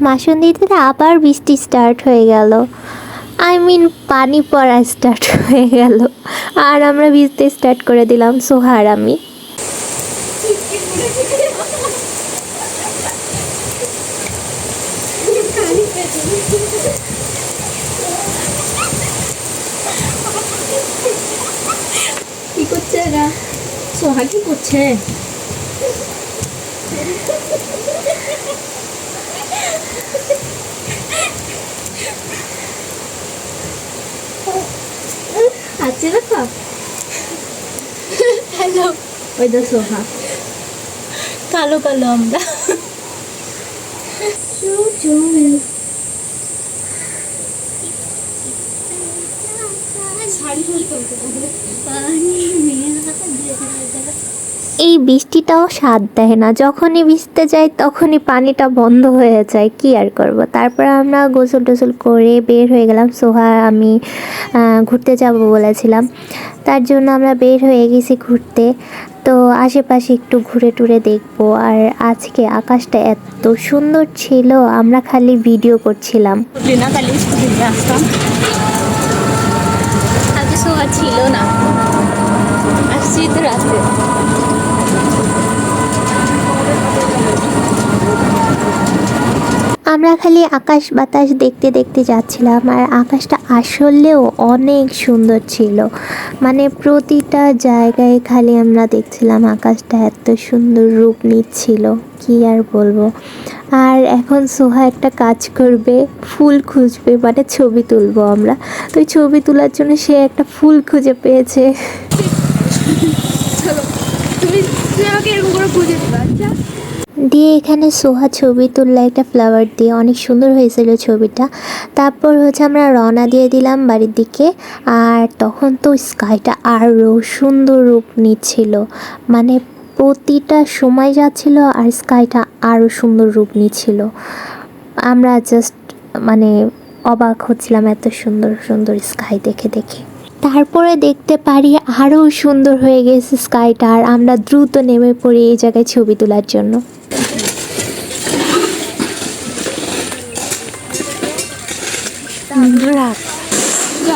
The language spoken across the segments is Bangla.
মাসুন্দিতে আবার বৃষ্টি স্টার্ট হয়ে গেল। পানি পড়া স্টার্ট হয়ে গেল, আর আমরা ভিজতে স্টার্ট করে দিলাম, সোহার আমি। কি করছে এরা? সোহা কি করছে? আচ্ছা দেখো, হ্যালো, ওই তো সোহা। কালো কালো আমরা। এই বৃষ্টিটাও স্বাদ দেয় না, যখনই ভিজতে যাই তখনই পানিটা বন্ধ হয়ে যায়, কি আর করব। তারপর আমরা গোসল টোসল করে বের হয়ে গেলাম। সোহা আমি ঘুরতে যাব বলেছিলাম, তার জন্য আমরা বের হয়ে গেছি ঘুরতে। তো আশেপাশে একটু ঘুরে টুরে দেখবো। আর আজকে আকাশটা এত সুন্দর ছিল, আমরা খালি ভিডিও করছিলাম। আজকে সোহা ছিল না, আসছি তো রাতে। আমরা খালি আকাশ বাতাস দেখতে দেখতে যাচ্ছিলাম, আর আকাশটা আসলেও অনেক সুন্দর ছিল। মানে প্রতিটা জায়গায় খালি আমরা দেখছিলাম আকাশটা এত সুন্দর রূপ নিচ্ছিল, কি আর বলবো। আর এখন সোহা একটা কাজ করবে, ফুল খুঁজবে, মানে ছবি তুলবো আমরা। তো ছবি তোলার জন্য সে একটা ফুল খুঁজে পেয়েছে। তুমি আমাকে এরকম করে খুঁজে দিবা। আচ্ছা, দিয়ে এখানে সোহা ছবি তুললে একটা ফ্লাওয়ার দিয়ে, অনেক সুন্দর হয়েছিল ছবিটা। তারপর আমরা রওনা দিয়ে দিলাম বাড়ির দিকে। আর তখন তো স্কাইটা আরও সুন্দর রূপ নিচ্ছিল, মানে প্রতিটা সময় যাচ্ছিল আর স্কাইটা আরও সুন্দর রূপ নিচ্ছিল। আমরা জাস্ট মানে অবাক হচ্ছিলাম এত সুন্দর সুন্দর স্কাই দেখে দেখে। তারপরে দেখতে পারি আরও সুন্দর হয়ে গেছে স্কাইটা, আর আমরা দ্রুত নেমে পড়ি এই জায়গায় ছবি তোলার জন্য।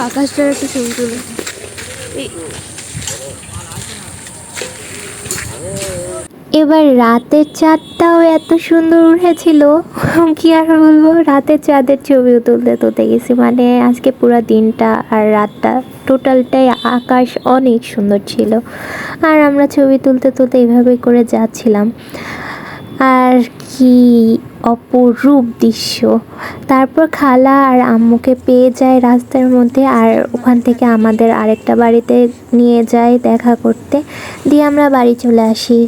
আকাশটার একটা ছবি তুলে। এবার রাতের চাঁদটাও এত সুন্দর উঠেছিল, কি আর বলবো। রাতের চাঁদের ছবিও তুলতে তুলতে গেছি, মানে আজকে পুরো দিনটা আর রাতটা টোটালটাই আকাশ অনেক সুন্দর ছিল। আর আমরা ছবি তুলতে তুলতে এইভাবে করে যাচ্ছিলাম, আর কি অপরূপ দৃশ্য। তারপর খালা আর আম্মুকে পেয়ে যায় রাস্তার মধ্যে, আর ওখান থেকে আমাদের আরেকটা বাড়িতে নিয়ে যায় দেখা করতে, দিয়ে আমরা বাড়ি চলে আসি।